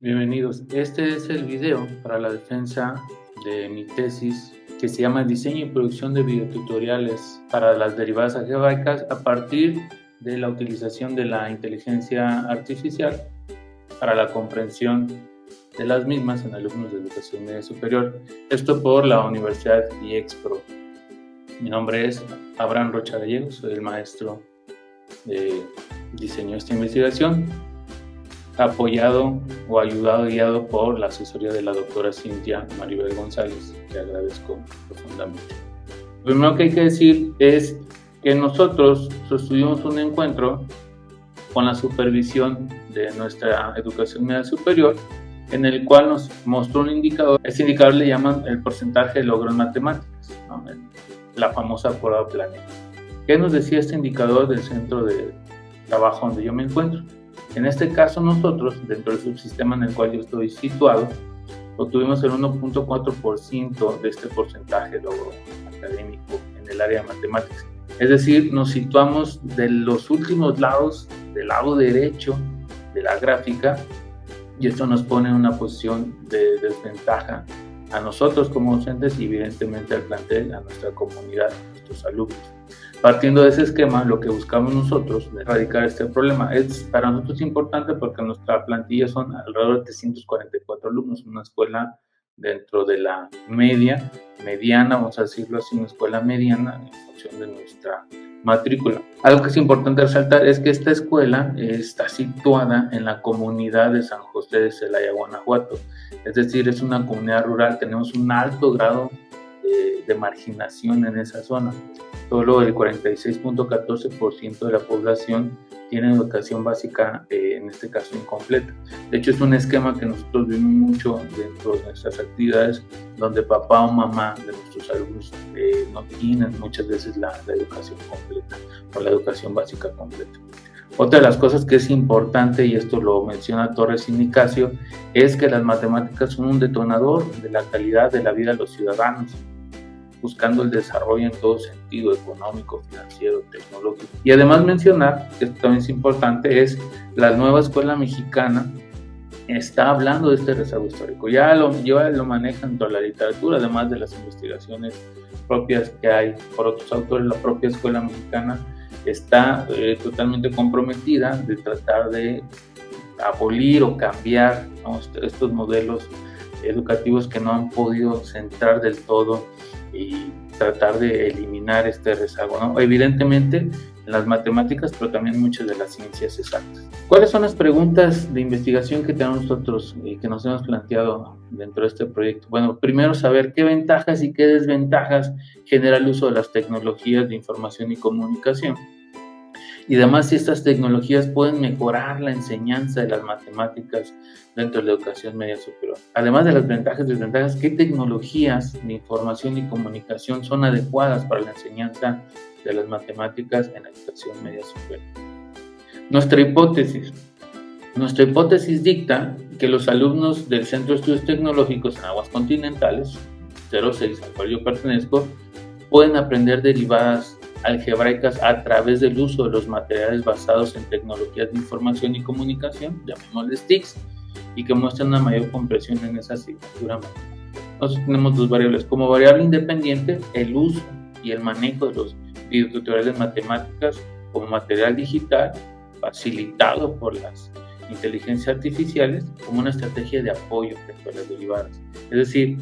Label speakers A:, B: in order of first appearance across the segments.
A: Bienvenidos. Este es el video para la defensa de mi tesis que se llama Diseño y producción de videotutoriales para las derivadas algebraicas a partir de la utilización de la inteligencia artificial para la comprensión de las mismas en alumnos de educación media superior. Esto por la Universidad IEXPRO. Mi nombre es Abraham Rocha Gallegos, soy el maestro de diseño de esta investigación, apoyado o ayudado, guiado por la asesoría de la doctora Cintia Maribel González, que agradezco profundamente. Lo primero que hay que decir es que nosotros sostuvimos un encuentro con la supervisión de nuestra educación media superior, en el cual nos mostró un indicador. Este indicador le llaman el porcentaje de logro en matemáticas, ¿no? La famosa prueba Planeta. ¿Qué nos decía este indicador del centro de trabajo donde yo me encuentro? En este caso nosotros, dentro del subsistema en el cual yo estoy situado, obtuvimos el 1.4% de este porcentaje de logro académico en el área de matemáticas. Es decir, nos situamos de los últimos lados, del lado derecho de la gráfica, y esto nos pone en una posición de desventaja a nosotros como docentes y evidentemente al plantel, a nuestra comunidad, a nuestros alumnos. Partiendo de ese esquema, lo que buscamos nosotros de erradicar este problema es para nosotros importante porque nuestra plantilla son alrededor de 344 alumnos, una escuela dentro de la mediana, vamos a decirlo así, una escuela mediana en función de nuestra matrícula. Algo que es importante resaltar es que esta escuela está situada en la comunidad de San José de Celaya, Guanajuato, es decir, es una comunidad rural, tenemos un alto grado de marginación en esa zona. Solo el 46.14% de la población tiene educación básica, en este caso incompleta. De hecho, es un esquema que nosotros vimos mucho dentro de nuestras actividades, donde papá o mamá de nuestros alumnos no tienen muchas veces la educación completa o la educación básica completa. Otra de las cosas que es importante, y esto lo menciona Torres y Nicasio, es que las matemáticas son un detonador de la calidad de la vida de los ciudadanos, buscando el desarrollo en todo sentido, económico, financiero, tecnológico. Y además mencionar, que esto también es importante, es la nueva escuela mexicana está hablando de este rezago histórico. Ya lo manejan toda la literatura, además de las investigaciones propias que hay por otros autores. La propia escuela mexicana está totalmente comprometida de tratar de abolir o cambiar, ¿no?, estos modelos educativos que no han podido centrar del todo y tratar de eliminar este rezago, ¿no? Evidentemente en las matemáticas, pero también muchas de las ciencias exactas. ¿Cuáles son las preguntas de investigación que tenemos nosotros y que nos hemos planteado dentro de este proyecto? Bueno, primero saber qué ventajas y qué desventajas genera el uso de las tecnologías de información y comunicación. Y además, si estas tecnologías pueden mejorar la enseñanza de las matemáticas dentro de la educación media superior. Además de las ventajas y desventajas, ¿qué tecnologías de información y comunicación son adecuadas para la enseñanza de las matemáticas en la educación media superior? Nuestra hipótesis dicta que los alumnos del Centro de Estudios Tecnológicos en Aguas Continentales, 06, al cual yo pertenezco, pueden aprender derivadas algebraicas a través del uso de los materiales basados en tecnologías de información y comunicación, llamémosles TICs, y que muestran una mayor comprensión en esa asignatura. Nosotros tenemos dos variables. Como variable independiente, el uso y el manejo de los videotutoriales matemáticas como material digital facilitado por las inteligencias artificiales como una estrategia de apoyo frente a las derivadas. Es decir,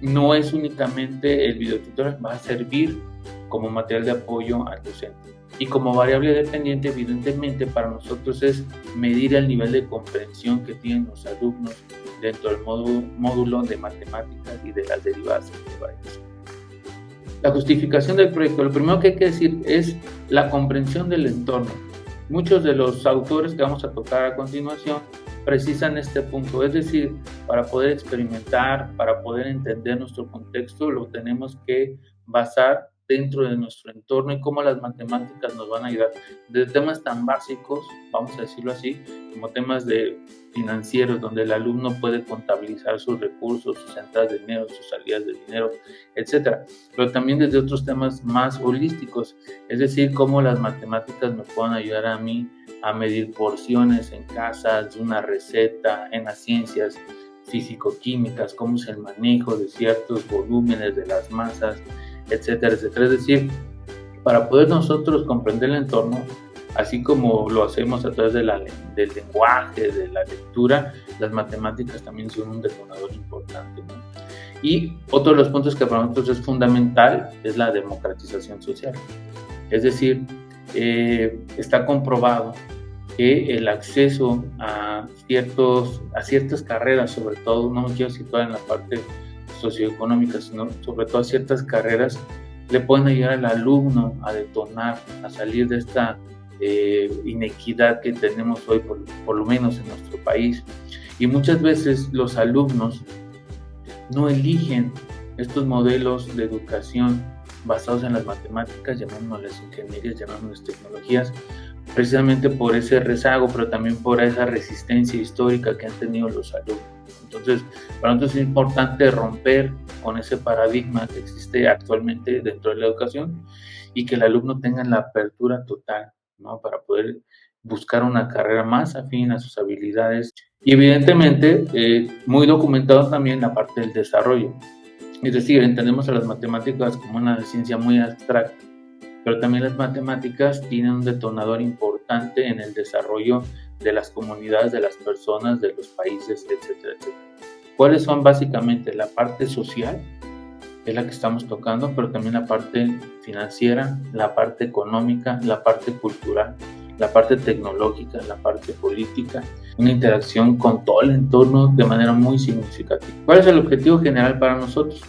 A: no es únicamente el videotutorial, va a servir como material de apoyo al docente. Y como variable dependiente, evidentemente, para nosotros es medir el nivel de comprensión que tienen los alumnos dentro del módulo de matemáticas y de las derivadas algebraicas. La justificación del proyecto, lo primero que hay que decir es la comprensión del entorno. Muchos de los autores que vamos a tocar a continuación precisan este punto, es decir, para poder experimentar, para poder entender nuestro contexto, lo tenemos que basar dentro de nuestro entorno y cómo las matemáticas nos van a ayudar, desde temas tan básicos, vamos a decirlo así, como temas de financieros, donde el alumno puede contabilizar sus recursos, sus entradas de dinero, sus salidas de dinero, etcétera, pero también desde otros temas más holísticos, es decir, cómo las matemáticas me pueden ayudar a mí a medir porciones en casas, una receta, en las ciencias físico-químicas, cómo es el manejo de ciertos volúmenes de las masas, etcétera, etcétera. Es decir, para poder nosotros comprender el entorno, así como lo hacemos a través del lenguaje, de la lectura, las matemáticas también son un detonador importante, ¿no? Y otro de los puntos que para nosotros es fundamental es la democratización social. Es decir, está comprobado que el acceso a ciertas carreras, sobre todo, no me quiero situar en la parte socioeconómica, sino sobre todo a ciertas carreras, le pueden ayudar al alumno a detonar, a salir de esta inequidad que tenemos hoy, por lo menos en nuestro país. Y muchas veces los alumnos no eligen estos modelos de educación basados en las matemáticas, llamémoslas ingenierías, llamémoslas tecnologías, precisamente por ese rezago, pero también por esa resistencia histórica que han tenido los alumnos. Entonces, para nosotros es importante romper con ese paradigma que existe actualmente dentro de la educación y que el alumno tenga la apertura total, ¿no? Para poder buscar una carrera más afín a sus habilidades. Y evidentemente, muy documentado también la parte del desarrollo. Es decir, entendemos a las matemáticas como una ciencia muy abstracta, pero también las matemáticas tienen un detonador importante en el desarrollo de las comunidades, de las personas, de los países, etcétera, etcétera. ¿Cuáles son básicamente? La parte social, es la que estamos tocando, pero también la parte financiera, la parte económica, la parte cultural, la parte tecnológica, la parte política, una interacción con todo el entorno de manera muy significativa. ¿Cuál es el objetivo general para nosotros?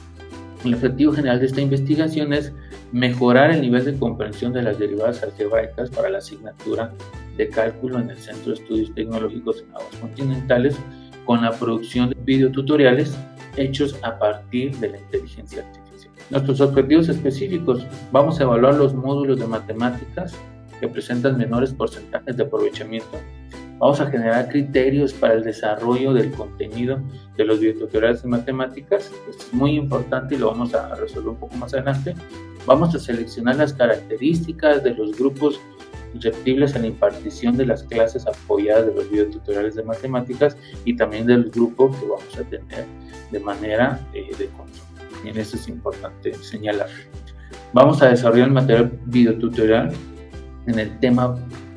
A: El objetivo general de esta investigación es mejorar el nivel de comprensión de las derivadas algebraicas para la asignatura de cálculo en el Centro de Estudios Tecnológicos en Aguas Continentales con la producción de videotutoriales hechos a partir de la inteligencia artificial. Nuestros objetivos específicos: vamos a evaluar los módulos de matemáticas que presentan menores porcentajes de aprovechamiento. Vamos a generar criterios para el desarrollo del contenido de los videotutoriales de matemáticas. Esto es muy importante y lo vamos a resolver un poco más adelante. Vamos a seleccionar las características de los grupos susceptibles a la impartición de las clases apoyadas de los videotutoriales de matemáticas y también del grupo que vamos a tener de manera de control. Y en eso es importante señalar. Vamos a desarrollar el material videotutorial en el tema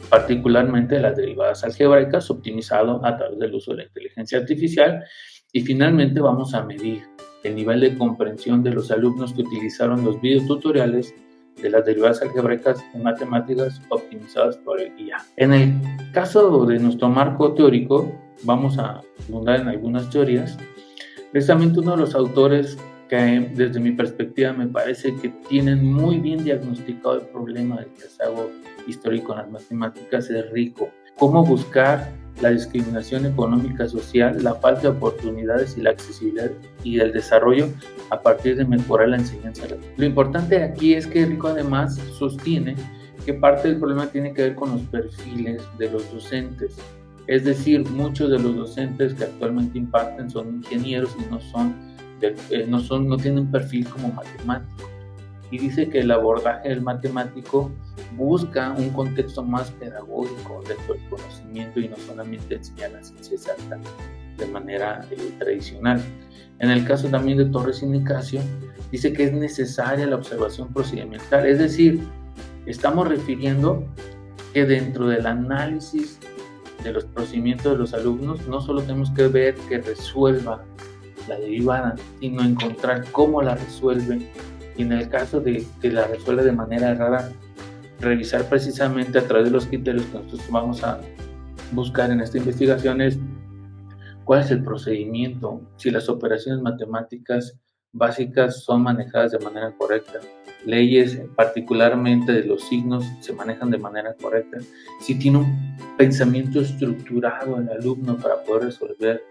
A: particularmente de las derivadas algebraicas, optimizado a través del uso de la inteligencia artificial. Y finalmente vamos a medir el nivel de comprensión de los alumnos que utilizaron los videotutoriales de las derivadas algebraicas en matemáticas optimizadas por el IA. En el caso de nuestro marco teórico, vamos a abundar en algunas teorías. Precisamente uno de los autores que desde mi perspectiva me parece que tienen muy bien diagnosticado el problema del rezago histórico en las matemáticas es Rico. Cómo buscar la discriminación económica social, la falta de oportunidades y la accesibilidad y el desarrollo a partir de mejorar la enseñanza. Lo importante aquí es que Rico además sostiene que parte del problema tiene que ver con los perfiles de los docentes. Es decir, muchos de los docentes que actualmente imparten son ingenieros y no tienen un perfil como matemático. Y dice que el abordaje del matemático busca un contexto más pedagógico dentro del conocimiento y no solamente enseñar la ciencia exacta de manera tradicional. En el caso también de Torres y Nicasio, dice que es necesaria la observación procedimental, es decir, estamos refiriendo que dentro del análisis de los procedimientos de los alumnos no solo tenemos que ver que resuelva la derivada, sino encontrar cómo la resuelve. Y en el caso de que la resuelva de manera errada, revisar precisamente a través de los criterios que nosotros vamos a buscar en esta investigación es cuál es el procedimiento, si las operaciones matemáticas básicas son manejadas de manera correcta, leyes particularmente de los signos se manejan de manera correcta, si tiene un pensamiento estructurado el alumno para poder resolver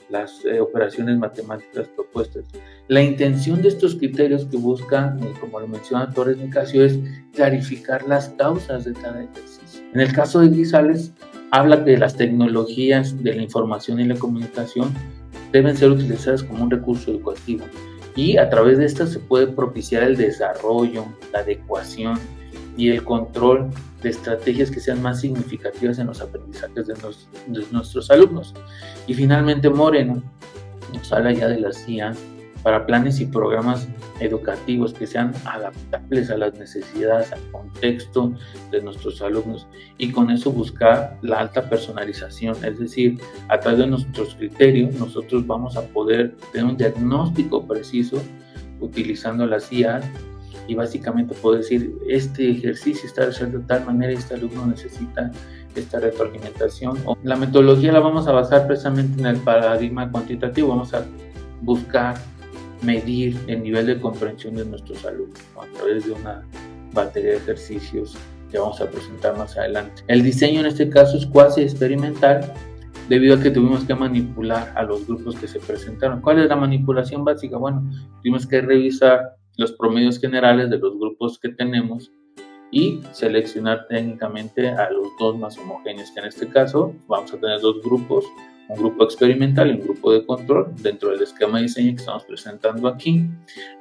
A: las operaciones matemáticas propuestas. La intención de estos criterios que busca, como lo menciona Torres Nicasio, es clarificar las causas de cada ejercicio. En el caso de Grisales, habla que las tecnologías de la información y la comunicación deben ser utilizadas como un recurso educativo y a través de estas se puede propiciar el desarrollo, la adecuación y el control de estrategias que sean más significativas en los aprendizajes de nuestros alumnos. Y finalmente Moreno nos habla ya de la CIA para planes y programas educativos que sean adaptables a las necesidades, al contexto de nuestros alumnos, y con eso buscar la alta personalización, es decir, a través de nuestros criterios nosotros vamos a poder tener un diagnóstico preciso utilizando las IA y básicamente poder decir, este ejercicio está resuelto de tal manera y este alumno necesita esta retroalimentación. La metodología la vamos a basar precisamente en el paradigma cuantitativo, vamos a buscar medir el nivel de comprensión de nuestros alumnos, ¿no?, a través de una batería de ejercicios que vamos a presentar más adelante. El diseño en este caso es cuasi experimental debido a que tuvimos que manipular a los grupos que se presentaron. ¿Cuál es la manipulación básica? Bueno, tuvimos que revisar los promedios generales de los grupos que tenemos y seleccionar técnicamente a los dos más homogéneos, que en este caso vamos a tener dos grupos, un grupo experimental y un grupo de control dentro del esquema de diseño que estamos presentando aquí.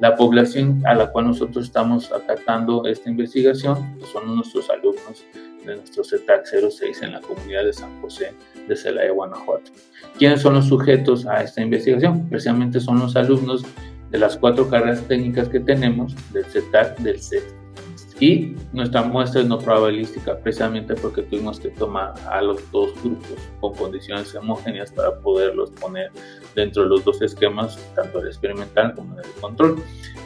A: La población a la cual nosotros estamos acatando esta investigación pues son nuestros alumnos de nuestro CETAC 06 en la comunidad de San José de Celaya, Guanajuato. ¿Quiénes son los sujetos a esta investigación? Precisamente son los alumnos de las 4 carreras técnicas que tenemos del CETAC del sexto. Y nuestra muestra es no probabilística, precisamente porque tuvimos que tomar a los dos grupos con condiciones homogéneas para poderlos poner dentro de los dos esquemas, tanto el experimental como el de control.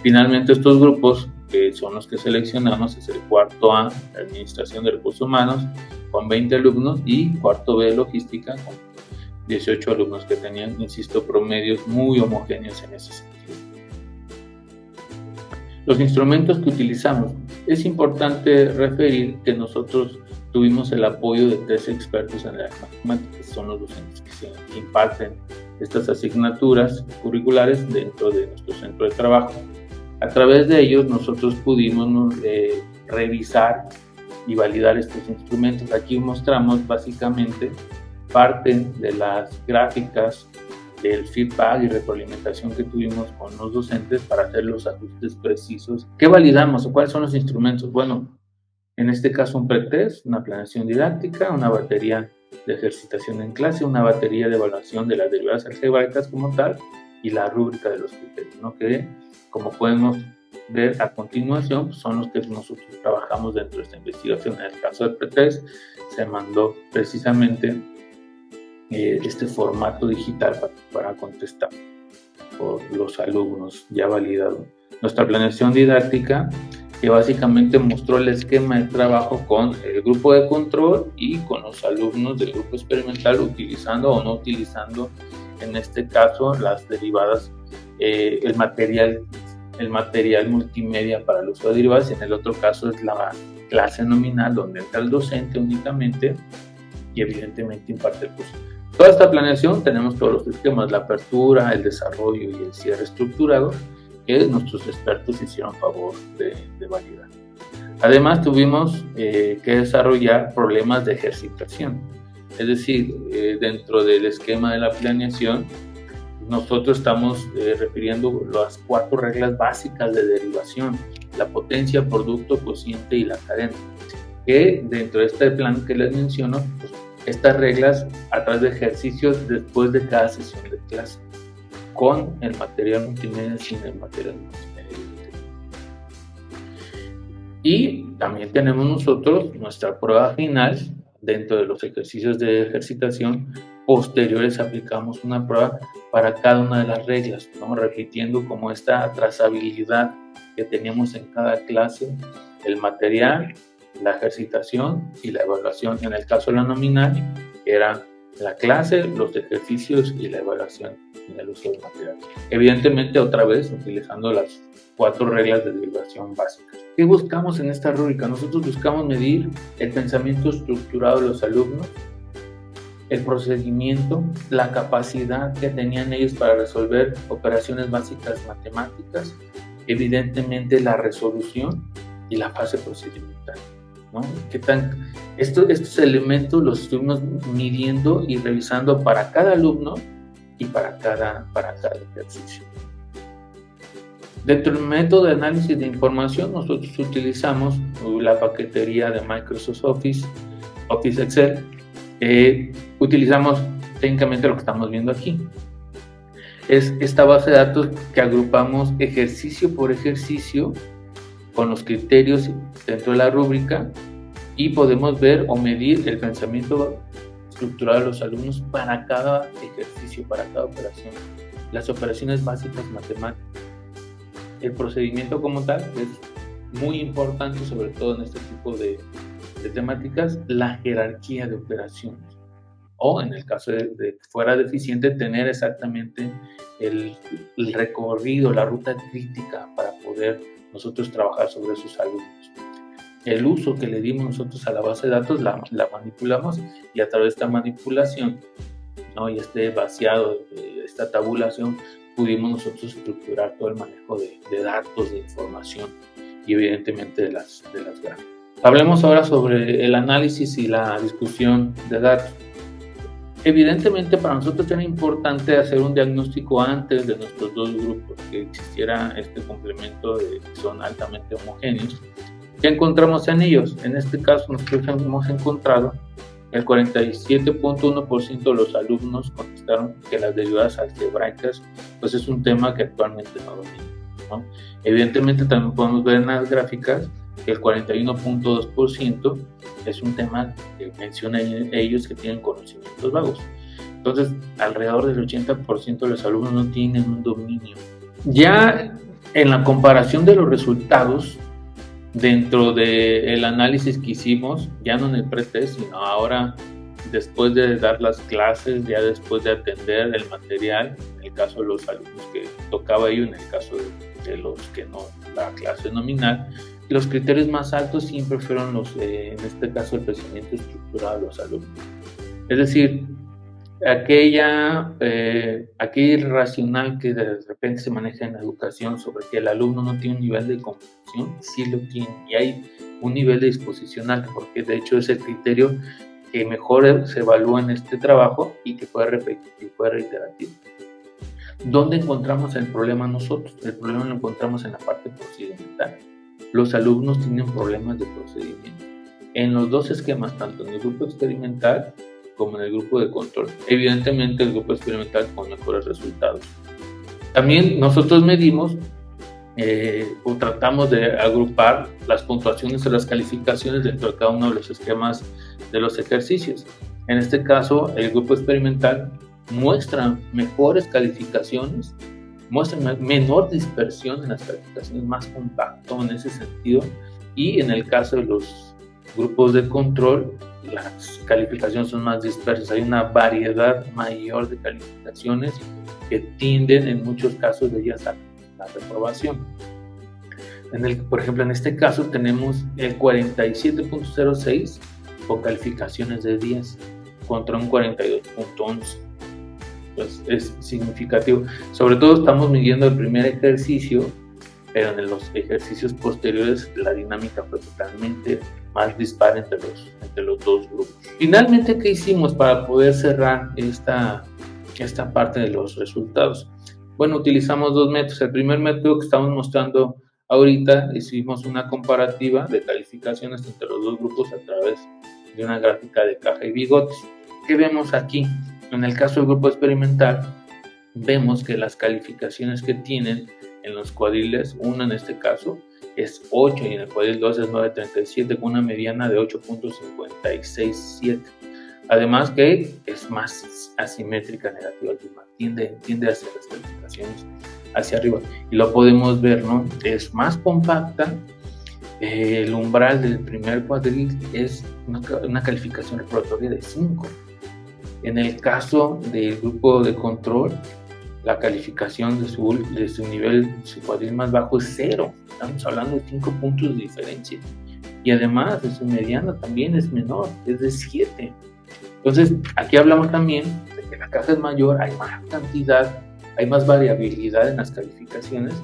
A: Finalmente, estos grupos, que son los que seleccionamos, es el cuarto A, Administración de Recursos Humanos, con 20 alumnos, y cuarto B, Logística, con 18 alumnos que tenían, insisto, promedios muy homogéneos en ese sentido. Los instrumentos que utilizamos. Es importante referir que nosotros tuvimos el apoyo de 3 expertos en las matemáticas, son los docentes que se imparten estas asignaturas curriculares dentro de nuestro centro de trabajo. A través de ellos nosotros pudimos revisar y validar estos instrumentos. Aquí mostramos básicamente parte de las gráficas del feedback y retroalimentación que tuvimos con los docentes para hacer los ajustes precisos. ¿Qué validamos o cuáles son los instrumentos? Bueno, en este caso un pretest, una planeación didáctica, una batería de ejercitación en clase, una batería de evaluación de las derivadas algebraicas como tal y la rúbrica de los criterios, ¿no?, que como podemos ver a continuación pues son los que nosotros trabajamos dentro de esta investigación. En el caso del pretest se mandó precisamente este formato digital para contestar por los alumnos ya validado. Nuestra planeación didáctica, que básicamente mostró el esquema de trabajo con el grupo de control y con los alumnos del grupo experimental, utilizando o no utilizando, en este caso, las derivadas, el material multimedia para el uso de derivadas. En el otro caso es la clase nominal, donde entra el docente únicamente y evidentemente imparte el curso. Toda esta planeación tenemos todos los esquemas, la apertura, el desarrollo y el cierre estructurado, que nuestros expertos hicieron favor de validar. Además tuvimos que desarrollar problemas de ejercitación, es decir, dentro del esquema de la planeación nosotros estamos refiriendo las 4 reglas básicas de derivación: la potencia, producto, cociente y la cadena, que dentro de este plan que les menciono, pues, estas reglas a través de ejercicios después de cada sesión de clase, con el material multimedia, sin el material multimedia. Y también tenemos nosotros nuestra prueba final. Dentro de los ejercicios de ejercitación posteriores aplicamos una prueba para cada una de las reglas, ¿no?, repitiendo como esta trazabilidad que teníamos en cada clase, el material, la ejercitación y la evaluación. En el caso de la nominal era la clase, los ejercicios y la evaluación en el uso del material. Evidentemente, otra vez utilizando las 4 reglas de derivación básicas. ¿Qué buscamos en esta rúbrica? Nosotros buscamos medir el pensamiento estructurado de los alumnos, el procedimiento, la capacidad que tenían ellos para resolver operaciones básicas matemáticas, evidentemente la resolución y la fase procedimental, ¿no? ¿Qué tan estos elementos los estuvimos midiendo y revisando para cada alumno y para cada ejercicio? Dentro del método de análisis de información, nosotros utilizamos la paquetería de Microsoft Office, Office Excel. Utilizamos técnicamente lo que estamos viendo aquí. Es esta base de datos que agrupamos ejercicio por ejercicio con los criterios dentro de la rúbrica, y podemos ver o medir el pensamiento estructural de los alumnos para cada ejercicio, para cada operación. Las operaciones básicas matemáticas. El procedimiento como tal es muy importante, sobre todo en este tipo de temáticas, la jerarquía de operaciones. O en el caso de que fuera deficiente, tener exactamente el recorrido, la ruta crítica para poder nosotros trabajar sobre esos alumnos. El uso que le dimos nosotros a la base de datos la manipulamos, y a través de esta manipulación, ¿no?, y este vaciado, esta tabulación, pudimos nosotros estructurar todo el manejo de datos, de información y evidentemente de las gráficas. Hablemos ahora sobre el análisis y la discusión de datos. Evidentemente para nosotros era importante hacer un diagnóstico antes de nuestros dos grupos, que existiera este complemento de que son altamente homogéneos. ¿Qué encontramos en ellos? En este caso nosotros hemos encontrado el 47.1% de los alumnos contestaron que las derivadas algebraicas pues es un tema que actualmente no domina, ¿no? Evidentemente también podemos ver en las gráficas que el 41.2% es un tema que menciona ellos que tienen conocimientos vagos. Entonces, alrededor del 80% de los alumnos no tienen un dominio. Ya en la comparación de los resultados, dentro del análisis que hicimos, ya no en el pretest, sino ahora después de dar las clases, ya después de atender el material, en el caso de los alumnos que tocaba ello, en el caso de los que no, la clase nominal, los criterios más altos siempre fueron los, en este caso, el crecimiento estructural de los alumnos. Es decir, aquel racional que de repente se maneja en la educación sobre que el alumno no tiene un nivel de comprensión, sí lo tiene, y hay un nivel de disposición alto, porque de hecho es el criterio que mejor se evalúa en este trabajo y que puede repetir, y puede reiterativo. ¿Dónde encontramos el problema nosotros? El problema lo encontramos en la parte procedimental. Los alumnos tienen problemas de procedimiento en los dos esquemas, tanto en el grupo experimental como en el grupo de control. Evidentemente el grupo experimental con mejores resultados. También nosotros medimos o tratamos de agrupar las puntuaciones o las calificaciones dentro de cada uno de los esquemas de los ejercicios. En este caso, el grupo experimental muestra mejores calificaciones, muestra menor dispersión en las calificaciones, más compacto en ese sentido, y en el caso de los grupos de control, las calificaciones son más dispersas, hay una variedad mayor de calificaciones que tienden en muchos casos de ellas a la reprobación. Por ejemplo, en este caso tenemos el 47.06 con calificaciones de 10 contra un 42.11. Pues es significativo. Sobre todo estamos midiendo el primer ejercicio, pero en los ejercicios posteriores la dinámica fue totalmente más dispar entre los dos grupos. Finalmente, ¿qué hicimos para poder cerrar esta parte de los resultados? Bueno, utilizamos dos métodos. El primer método que estamos mostrando ahorita, hicimos una comparativa de calificaciones entre los dos grupos a través de una gráfica de caja y bigotes. ¿Qué vemos aquí? En el caso del grupo experimental, vemos que las calificaciones que tienen en los cuadriles, uno en este caso es 8 y en el cuadril 2 es 9.37 con una mediana de 8.567. Además que es más asimétrica negativa, tiende hacia las calificaciones hacia arriba. Y lo podemos ver, ¿no? Es más compacta. El umbral del primer cuadril es una calificación reprobatoria de 5. En el caso del grupo de control, la calificación de su nivel, su cuadril más bajo es 0. Estamos hablando de 5 puntos de diferencia. Y además de su mediana también es menor, es de 7. Entonces, aquí hablamos también de que la caja es mayor, hay más cantidad, hay más variabilidad en las calificaciones,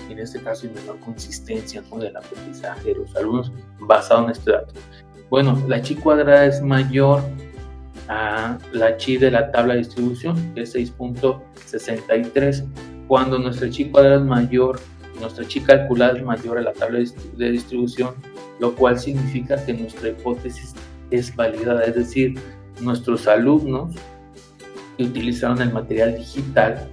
A: y en este caso hay menor consistencia, ¿no?, del aprendizaje de los alumnos basado en este dato. Bueno, la chi cuadrada es mayor a la chi de la tabla de distribución, que es 6.63. Cuando nuestra chi cuadrada es mayor, nuestra chi calculada es mayor a la tabla de distribución, lo cual significa que nuestra hipótesis es validada, es decir, nuestros alumnos que utilizaron el material digital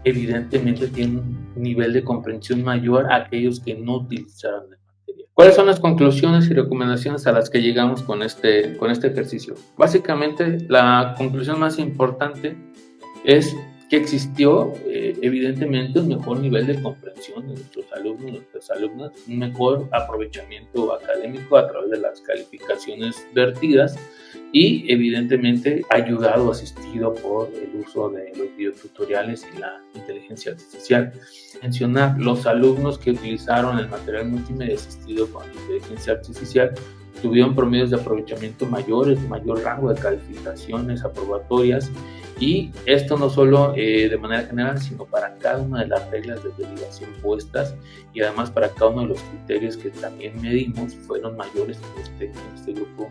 A: evidentemente tienen un nivel de comprensión mayor a aquellos que no utilizaron el material. ¿Cuáles son las conclusiones y recomendaciones a las que llegamos con este ejercicio? Básicamente, la conclusión más importante es que existió evidentemente un mejor nivel de comprensión de nuestros alumnos, nuestras alumnas, un mejor aprovechamiento académico a través de las calificaciones vertidas y evidentemente ayudado, asistido por el uso de los videotutoriales y la inteligencia artificial. Mencionar los alumnos que utilizaron el material multimedia asistido con la inteligencia artificial tuvieron promedios de aprovechamiento mayores, mayor rango de calificaciones aprobatorias, y esto no solo de manera general, sino para cada una de las reglas de derivación puestas, y además para cada uno de los criterios que también medimos fueron mayores en este grupo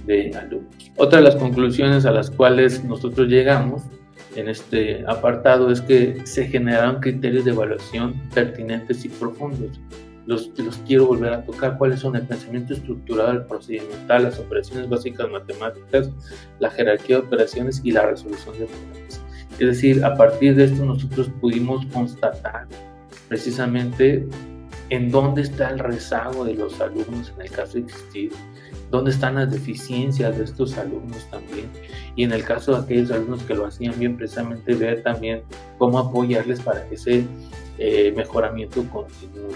A: de alumnos. Otra de las conclusiones a las cuales nosotros llegamos en este apartado es que se generaron criterios de evaluación pertinentes y profundos. Los quiero volver a tocar. ¿Cuáles son? El pensamiento estructurado, el procedimental, las operaciones básicas matemáticas, la jerarquía de operaciones y la resolución de problemas. Es decir, a partir de esto nosotros pudimos constatar precisamente en dónde está el rezago de los alumnos en el caso de existir, dónde están las deficiencias de estos alumnos también, y en el caso de aquellos alumnos que lo hacían bien, precisamente ver también cómo apoyarles para que ese mejoramiento continúe.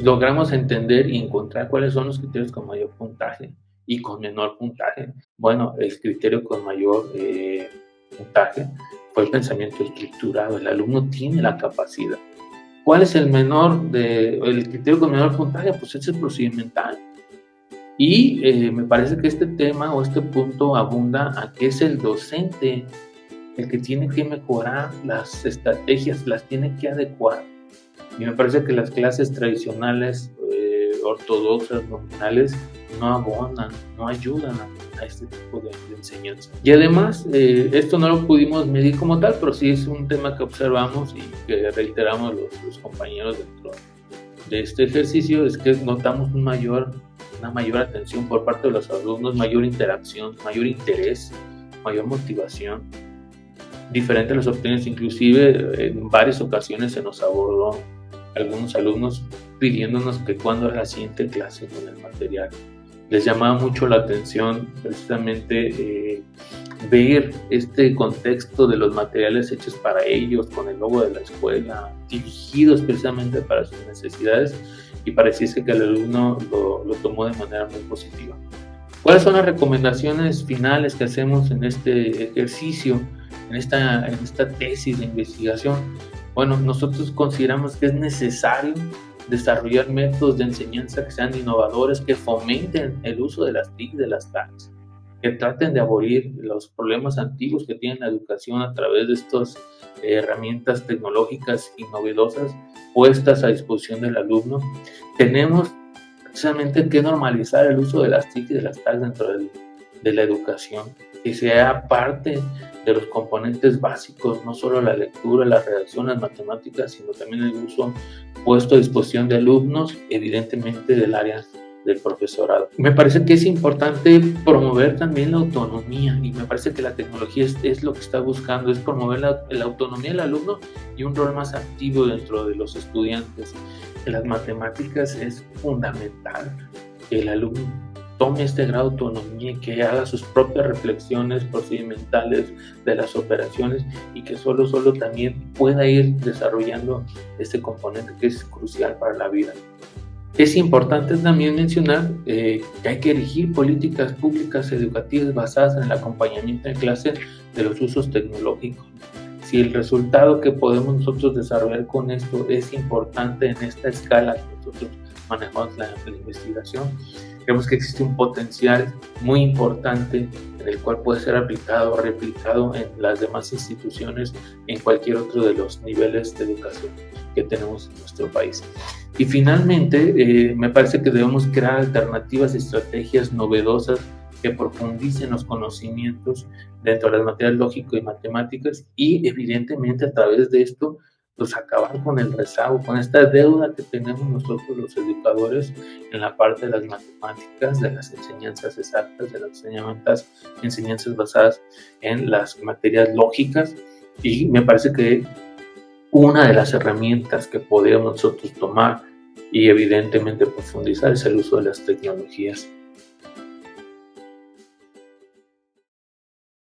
A: Logramos entender y encontrar cuáles son los criterios con mayor puntaje y con menor puntaje. Bueno, el criterio con mayor puntaje fue el pensamiento estructurado. El alumno tiene la capacidad. ¿Cuál es el criterio con menor puntaje? Pues es el procedimental. Y me parece que este tema o este punto abunda a que es el docente el que tiene que mejorar las estrategias, las tiene que adecuar. Y me parece que las clases tradicionales, ortodoxas, nominales, no abonan, no ayudan a este tipo de enseñanza. Y además, esto no lo pudimos medir como tal, pero sí es un tema que observamos y que reiteramos los compañeros dentro de este ejercicio, es que notamos una mayor atención por parte de los alumnos, mayor interacción, mayor interés, mayor motivación, diferente a las opciones. Inclusive en varias ocasiones se nos abordó algunos alumnos pidiéndonos que cuándo era la siguiente clase con el material. Les llamaba mucho la atención precisamente ver este contexto de los materiales hechos para ellos, con el logo de la escuela, dirigidos precisamente para sus necesidades, y pareciese que el alumno lo tomó de manera muy positiva. ¿Cuáles son las recomendaciones finales que hacemos en este ejercicio, en esta tesis de investigación? Bueno, nosotros consideramos que es necesario desarrollar métodos de enseñanza que sean innovadores, que fomenten el uso de las TIC, de las TACs, que traten de abolir los problemas antiguos que tiene la educación a través de estas herramientas tecnológicas y novedosas puestas a disposición del alumno. Tenemos precisamente que normalizar el uso de las TIC y de las TACs dentro de la educación, que sea parte de los componentes básicos, no solo la lectura, la redacción, las matemáticas, sino también el uso puesto a disposición de alumnos, evidentemente del área del profesorado. Me parece que es importante promover también la autonomía, y me parece que la tecnología es lo que está buscando, es promover la autonomía del alumno y un rol más activo dentro de los estudiantes. En las matemáticas es fundamental que el alumno tome este grado de autonomía y que haga sus propias reflexiones procedimentales de las operaciones, y que solo también pueda ir desarrollando este componente que es crucial para la vida. Es importante también mencionar que hay que erigir políticas públicas educativas basadas en el acompañamiento en clase de los usos tecnológicos. Si el resultado que podemos nosotros desarrollar con esto es importante en esta escala que nosotros manejamos la investigación, creemos que existe un potencial muy importante en el cual puede ser aplicado o replicado en las demás instituciones, en cualquier otro de los niveles de educación que tenemos en nuestro país. Y finalmente, me parece que debemos crear alternativas y estrategias novedosas que profundicen los conocimientos dentro de las materias lógico y matemáticas, y evidentemente a través de esto pues acabar con el rezago, con esta deuda que tenemos nosotros los educadores en la parte de las matemáticas, de las enseñanzas exactas, de las enseñanzas basadas en las materias lógicas. Y me parece que una de las herramientas que podemos nosotros tomar y evidentemente profundizar es el uso de las tecnologías.